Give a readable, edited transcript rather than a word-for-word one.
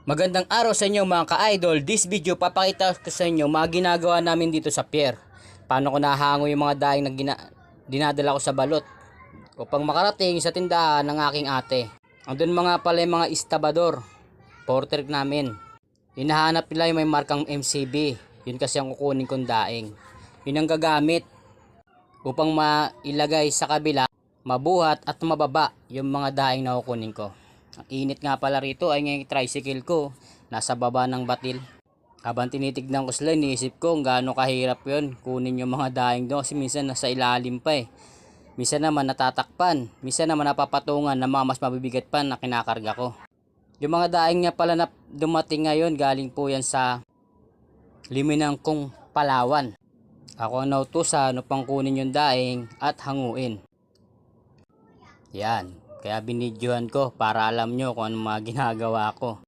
Magandang araw sa inyo mga ka-idol. This video papakita ko sa inyo mga ginagawa namin dito sa pier. Paano ko nahango yung mga daing na dinadala ko sa balot upang makarating sa tindahan ng aking ate. Andun mga pala yung mga istabador, porter namin. Hinahanap nila yung may markang MCB. Yun kasi ang kukunin kong daing. Yun ang gagamit upang mailagay sa kabila, mabuhat at mababa yung mga daing na kukunin ko. Ang init nga pala rito ay ngayong tricycle ko nasa baba ng batil. Habang tinitignan ko sila, iniisip ko kung gaano kahirap yun kunin yung mga daing doon kasi minsan nasa ilalim pa eh. Minsan naman natatakpan, minsan naman napapatungan ng mga mas mabibigat pa na kinakarga ko. Yung mga daing niya pala na dumating ngayon galing po yan sa Liminangkong, Palawan. Ako ang nautusan upang kunin yung daing at hanguin. Yan. Kaya binidyohan ko para alam nyo kung ano mga ginagawa ko.